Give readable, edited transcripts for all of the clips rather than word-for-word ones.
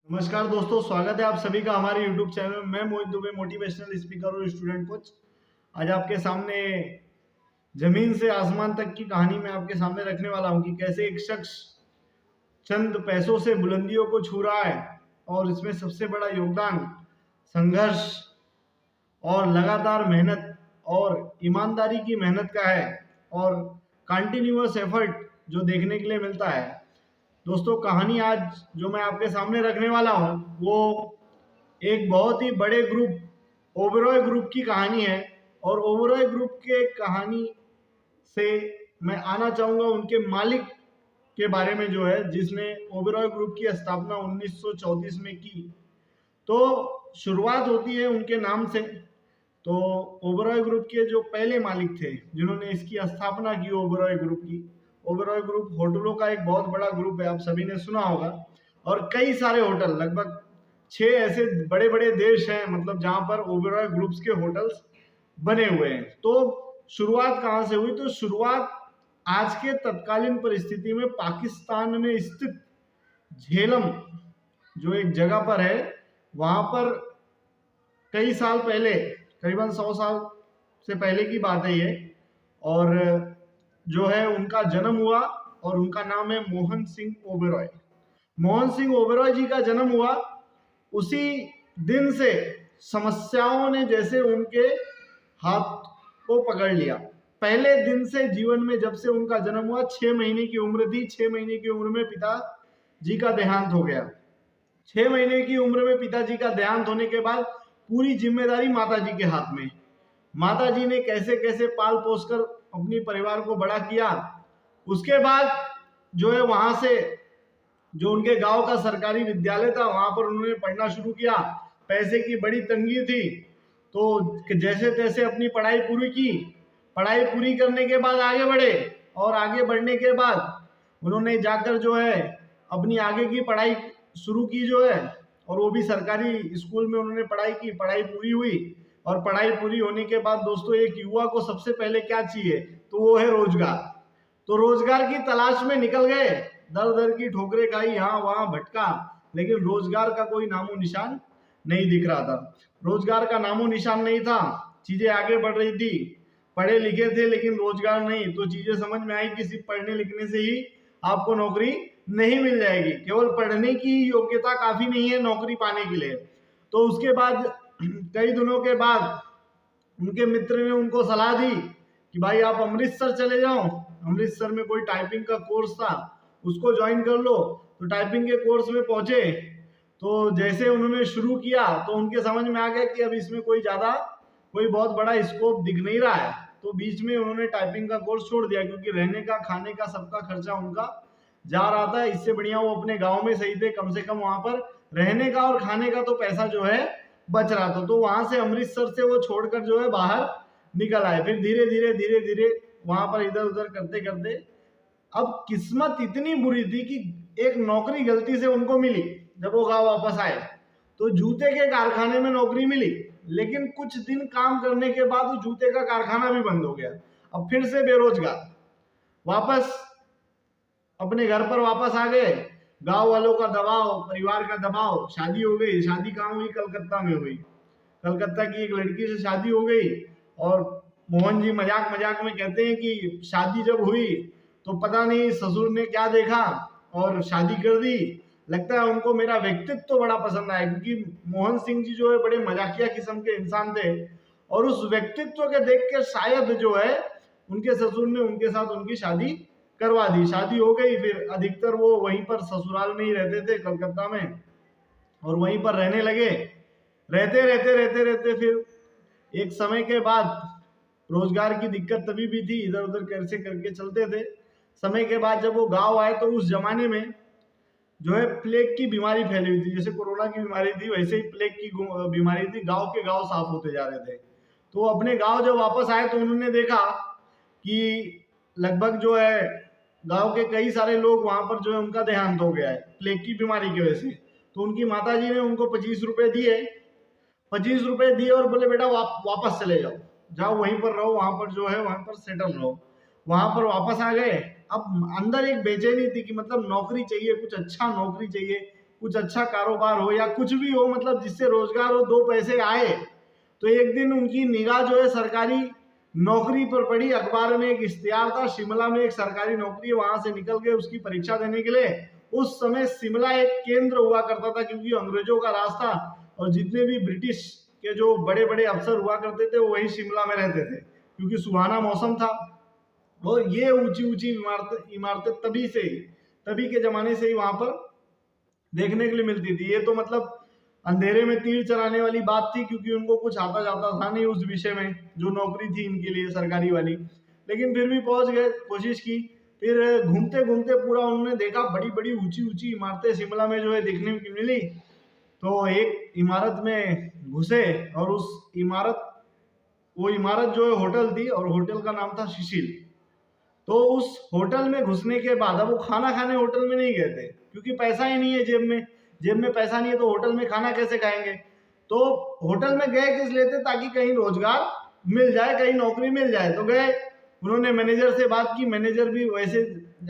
नमस्कार दोस्तों, स्वागत है आप सभी का हमारे YouTube चैनल में। मैं मोहित दुबे, मोटिवेशनल स्पीकर और स्टूडेंट कोच। आज आपके सामने जमीन से आसमान तक की कहानी मैं आपके सामने रखने वाला हूं कि कैसे एक शख्स चंद पैसों से बुलंदियों को छू रहा है। और इसमें सबसे बड़ा योगदान संघर्ष और लगातार मेहनत और ईमानदारी की मेहनत का है, और कंटिन्यूअस एफर्ट जो देखने के लिए मिलता है। दोस्तों, कहानी आज जो मैं आपके सामने रखने वाला हूँ वो एक बहुत ही बड़े ग्रुप ओबेरॉय ग्रुप की कहानी है। और ओबेरॉय ग्रुप के कहानी से मैं आना चाहूँगा उनके मालिक के बारे में, जो है जिसने ओबेरॉय ग्रुप की स्थापना 1934 में की। तो शुरुआत होती है उनके नाम से। तो ओबेरॉय ग्रुप के जो पहले मालिक थे जिन्होंने इसकी स्थापना की ओबेरॉय ग्रुप की, ओबेरॉय ग्रुप होटलों का एक बहुत बड़ा ग्रुप है, आप सभी ने सुना होगा। और कई सारे होटल, लगभग 6 ऐसे बड़े बड़े देश हैं, मतलब जहां पर ओबेरॉय ग्रुप्स के होटल्स बने हुए हैं। तो शुरुआत कहाँ से हुई? तो शुरुआत आज के तत्कालीन परिस्थिति में पाकिस्तान में स्थित झेलम जो एक जगह पर है, वहां पर कई साल पहले, करीबन 100 साल से पहले की बात है ये। और जो है उनका जन्म हुआ और उनका नाम है मोहन सिंह ओबेरॉय। मोहन सिंह ओबेरॉय जी का जन्म हुआ, उसी दिन से समस्याओं ने जैसे उनके हाथ को पकड़ लिया। पहले दिन से जीवन में, जब से उनका जन्म हुआ, 6 महीने की उम्र थी। 6 महीने की उम्र में पिताजी का देहांत हो गया। 6 महीने की उम्र में पिताजी का देहांत होने के बाद पूरी जिम्मेदारी माताजी के हाथ में। माताजी ने कैसे कैसे पाल पोस कर अपनी परिवार को बड़ा किया। उसके बाद जो है वहां से जो उनके गांव का सरकारी विद्यालय था वहां पर उन्होंने पढ़ना शुरू किया। पैसे की बड़ी तंगी थी, तो जैसे तैसे अपनी पढ़ाई पूरी की। पढ़ाई पूरी करने के बाद आगे बढ़े, और आगे बढ़ने के बाद उन्होंने जाकर जो है अपनी आगे की पढ़ाई शुरू की जो है, और वो भी सरकारी स्कूल में उन्होंने पढ़ाई की। पढ़ाई पूरी हुई, और पढ़ाई पूरी होने के बाद दोस्तों एक युवा को सबसे पहले क्या चाहिए? तो वो है रोजगार। तो रोजगार की तलाश में निकल गए, दर दर की ठोकरें खाई, यहाँ वहां भटका, लेकिन रोजगार का कोई नामो निशान नहीं दिख रहा था। रोजगार का नामो निशान नहीं था। चीजें आगे बढ़ रही थी, पढ़े लिखे थे लेकिन रोजगार नहीं। तो चीजें समझ में आई कि सिर्फ पढ़ने लिखने से ही आपको नौकरी नहीं मिल जाएगी, केवल पढ़ने की योग्यता काफी नहीं है नौकरी पाने के लिए। तो उसके बाद कई दिनों के बाद उनके मित्र ने उनको सलाह दी कि भाई आप अमृतसर चले जाओ। अमृतसर में कोई टाइपिंग का कोर्स था, उसको ज्वाइन कर लो। तो टाइपिंग के कोर्स में पहुंचे, तो जैसे उन्होंने शुरू किया तो उनके समझ में आ गया कि अब इसमें कोई बहुत बड़ा स्कोप दिख नहीं रहा है। तो बीच में उन्होंने टाइपिंग का कोर्स छोड़ दिया, क्योंकि रहने का, खाने का, सबका खर्चा उनका जा रहा था। इससे बढ़िया वो अपने गांव में सही थे, कम से कम वहां पर रहने का और खाने का तो पैसा जो है बच रहा था। तो वहां से, अमृतसर से वो छोड़कर जो है बाहर निकल आए। फिर धीरे धीरे वहां पर इधर उधर करते करते, अब किस्मत इतनी बुरी थी कि एक नौकरी गलती से उनको मिली। जब वो गांव वापस आए तो जूते के कारखाने में नौकरी मिली, लेकिन कुछ दिन काम करने के बाद जूते का कारखाना भी बंद हो गया। अब फिर से बेरोजगार, वापस अपने घर पर वापस आ गए। गांव वालों का दबाव, परिवार का दबाव, शादी हो गई। शादी कहाँ हुई? कलकत्ता में हुई। कलकत्ता की एक लड़की से शादी हो गई। और मोहन जी मजाक मजाक में कहते हैं कि शादी जब हुई तो पता नहीं ससुर ने क्या देखा और शादी कर दी। लगता है उनको मेरा व्यक्तित्व तो बड़ा पसंद आया, क्योंकि मोहन सिंह जी जो है बड़े मजाकिया किस्म के इंसान थे। और उस व्यक्तित्व के देख के शायद जो है उनके ससुर ने उनके साथ उनकी शादी करवा दी। शादी हो गई। फिर अधिकतर वो वहीं पर ससुराल में ही रहते थे, कलकत्ता में, और वहीं पर रहने लगे। रहते फिर एक समय के बाद, रोजगार की दिक्कत तभी भी थी, इधर उधर कैसे करके चलते थे। समय के बाद जब वो गांव आए तो उस जमाने में जो है प्लेग की बीमारी फैली हुई थी। जैसे कोरोना की बीमारी थी, वैसे ही प्लेग की बीमारी थी। गांव के गांव साफ होते जा रहे थे। तो अपने गांव जब वापस आए तो उन्होंने देखा कि लगभग जो है गांव के कई सारे लोग वहां पर जो है उनका देहांत हो गया है प्लेग की बीमारी की वजह से। तो उनकी माताजी ने उनको 25 रुपए दिए। 25 रुपए दिए और बोले बेटा वापस चले जाओ, जाओ वहीं पर रहो, वहां पर जो है वहां पर सेटल रहो। वहां पर वापस आ गए। अब अंदर एक बेचैनी थी कि मतलब नौकरी चाहिए, कुछ अच्छा नौकरी चाहिए, कुछ अच्छा कारोबार हो या कुछ भी हो, मतलब जिससे रोजगार हो, दो पैसे आए। तो एक दिन उनकी निगाह जो है सरकारी नौकरी पर पड़ी। अखबार में एक इश्तिहार था, शिमला में एक सरकारी नौकरी है, वहां से निकल के उसकी परीक्षा देने के लिए। उस समय शिमला एक केंद्र हुआ करता था, क्योंकि अंग्रेजों का राज था और जितने भी ब्रिटिश के जो बड़े बड़े अफसर हुआ करते थे वो वही शिमला में रहते थे, क्योंकि सुहाना मौसम था। और ये ऊंची ऊंची इमारतें तभी के जमाने से ही वहां पर देखने के लिए मिलती थी। ये तो मतलब अंधेरे में तीर चलाने वाली बात थी, क्योंकि उनको कुछ आता जाता था नहीं उस विषय में, जो नौकरी थी इनके लिए सरकारी वाली। लेकिन फिर भी पहुंच गए, कोशिश की। फिर घूमते घूमते पूरा उन्होंने देखा, बड़ी बड़ी ऊंची ऊंची इमारतें शिमला में जो है देखने को मिली। तो एक इमारत में घुसे और वो इमारत जो है होटल थी, और होटल का नाम था शिशिल। तो उस होटल में घुसने के बाद, अब वो खाना खाने होटल में नहीं गए थे, क्योंकि पैसा ही नहीं है जेब में पैसा नहीं है, तो होटल में खाना कैसे खाएंगे। तो होटल में गए किस लिए थे, ताकि कहीं रोजगार मिल जाए, कहीं नौकरी मिल जाए। तो गए, उन्होंने मैनेजर से बात की। मैनेजर भी वैसे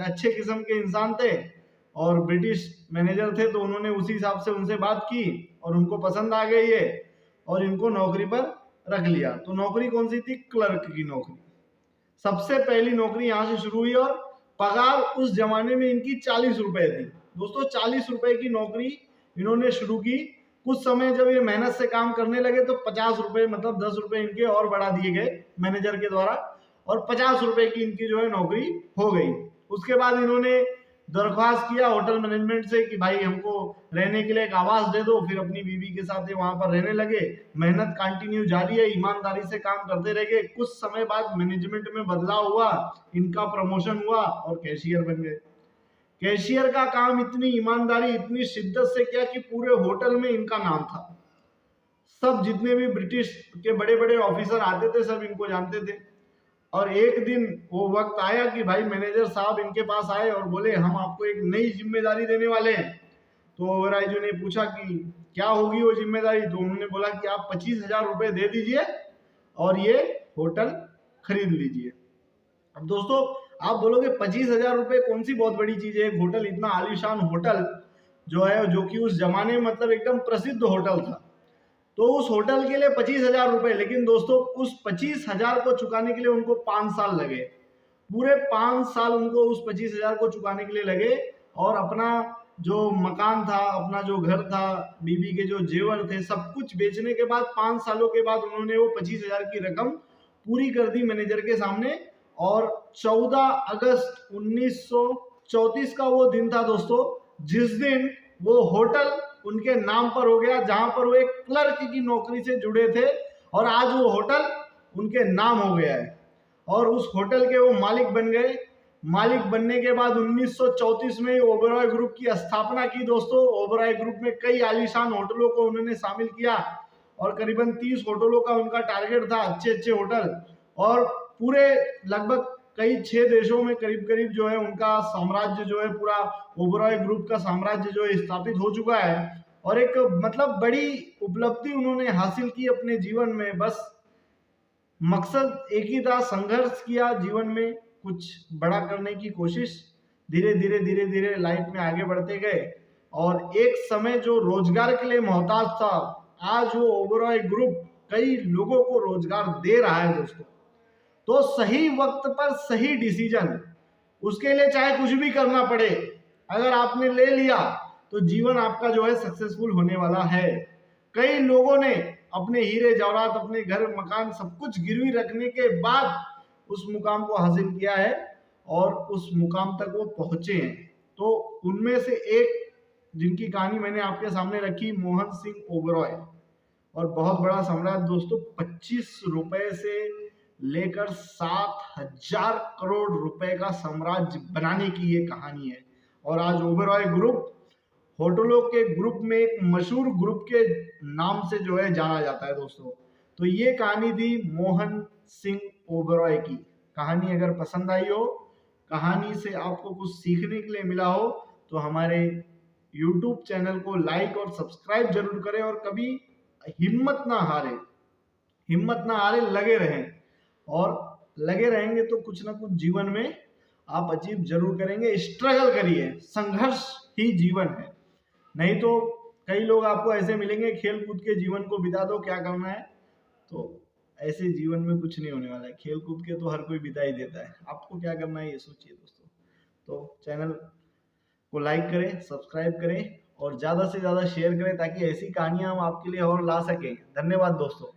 अच्छे किस्म के इंसान थे और ब्रिटिश मैनेजर थे, तो उन्होंने उसी हिसाब से उनसे बात की और उनको पसंद आ गई ये, और इनको नौकरी पर रख लिया। तो नौकरी कौन सी थी? क्लर्क की नौकरी। सबसे पहली नौकरी यहाँ से शुरू हुई और पगार उस जमाने में इनकी 40 रुपए थी। दोस्तों 40 रुपए की नौकरी इन्होंने शुरू की। कुछ समय जब ये मेहनत से काम करने लगे तो 50 रुपए, मतलब 10 रुपए इनके और बढ़ा दिए गए मैनेजर के द्वारा, और 50 रुपए की इनकी जो है नौकरी हो गई। उसके बाद इन्होंने दरख्वास्त किया होटल मैनेजमेंट से कि भाई हमको रहने के लिए एक आवास दे दो। फिर अपनी बीवी के साथ वहां पर रहने लगे। मेहनत कंटिन्यू जारी है, ईमानदारी से काम करते रह गए। कुछ समय बाद मैनेजमेंट में बदलाव हुआ, इनका प्रमोशन हुआ और कैशियर बन गए। कैशियर का काम इतनी ईमानदारी, इतनी शिद्दत से किया कि पूरे होटल में इनका नाम था। सब जितने भी ब्रिटिश के बड़े बड़े ऑफिसर आते थे सब इनको जानते थे। और एक दिन वो वक्त आया कि भाई मैनेजर साहब इनके पास आए और बोले हम आपको एक नई जिम्मेदारी देने वाले हैं। तो ओबेरॉय जी ने पूछा कि क्या होगी वो जिम्मेदारी। तो उन्होंने बोला कि आप 25,000 रुपए दे दीजिए और ये होटल खरीद लीजिए। अब दोस्तों आप बोलोगे 25,000 रुपए कौन सी बहुत बड़ी चीज है? एक होटल, इतना आलीशान होटल जो है, जो कि उस जमाने में मतलब एकदम प्रसिद्ध होटल था। तो उस होटल के लिए 25,000 रुपए। लेकिन दोस्तों उस 25,000 को चुकाने के लिए उनको 5 साल लगे। पूरे 5 साल उनको उस 25,000 को चुकाने के लिए लगे। और अपना जो मकान था, अपना जो घर था, बीबी के जो जेवर थे, सब कुछ बेचने के बाद 5 सालों के बाद उन्होंने वो 25,000 की रकम पूरी कर दी मैनेजर के सामने। और 14 अगस्त 1934 का वो दिन था दोस्तों, जिस दिन वो होटल उनके नाम पर हो गया, जहां पर वो एक क्लर्क की नौकरी से जुड़े थे। और आज वो होटल उनके नाम हो गया है और उस होटल के वो मालिक बन गए। मालिक बनने के बाद 1934 में ओबेरॉय ग्रुप की स्थापना की। दोस्तों ओबेरॉय ग्रुप में कई आलीशान होटलों को उन्होंने शामिल किया और करीबन 30 होटलों का उनका टारगेट था, अच्छे अच्छे होटल। और पूरे लगभग कई 6 देशों में करीब करीब जो है उनका साम्राज्य जो है, पूरा ओबेरॉय ग्रुप का साम्राज्य जो है स्थापित हो चुका है। और एक मतलब बड़ी उपलब्धि उन्होंने हासिल की अपने जीवन में। बस मकसद एक ही था, संघर्ष किया जीवन में, कुछ बड़ा करने की कोशिश। धीरे धीरे लाइफ में आगे बढ़ते गए और एक समय जो रोजगार के लिए मोहताज था, आज वो ओबेरॉय ग्रुप कई लोगों को रोजगार दे रहा है दोस्तों। तो सही वक्त पर सही डिसीजन, उसके लिए चाहे कुछ भी करना पड़े, अगर आपने ले लिया तो जीवन आपका जो है सक्सेसफुल होने वाला है। कई लोगों ने अपने हीरे जवाहरात, अपने घर मकान सब कुछ गिरवी रखने के बाद उस मुकाम को हासिल किया है और उस मुकाम तक वो पहुंचे हैं। तो उनमें से एक जिनकी कहानी मैंने आपके सामने रखी, मोहन सिंह ओबेरॉय। और बहुत बड़ा सम्राट दोस्तों, 25 रुपए से लेकर 7,000 करोड़ रुपए का साम्राज्य बनाने की ये कहानी है। और आज ओबेरॉय ग्रुप होटलों के ग्रुप में एक मशहूर ग्रुप के नाम से जो है जाना जाता है दोस्तों। तो ये कहानी थी मोहन सिंह ओबेरॉय की। कहानी अगर पसंद आई हो, कहानी से आपको कुछ सीखने के लिए मिला हो, तो हमारे YouTube चैनल को लाइक और सब्सक्राइब जरूर करें। और कभी हिम्मत ना हारे, लगे रहें। और लगे रहेंगे तो कुछ ना कुछ जीवन में आप अचीव जरूर करेंगे। स्ट्रगल करिए, संघर्ष ही जीवन है। नहीं तो कई लोग आपको ऐसे मिलेंगे, खेल कूद के जीवन को बिता दो, क्या करना है। तो ऐसे जीवन में कुछ नहीं होने वाला है, खेल कूद के तो हर कोई बिता ही देता है। आपको क्या करना है ये सोचिए दोस्तों। तो चैनल को लाइक करें, सब्सक्राइब करें और ज़्यादा से ज़्यादा शेयर करें, ताकि ऐसी कहानियां हम आपके लिए और ला सकें। धन्यवाद दोस्तों।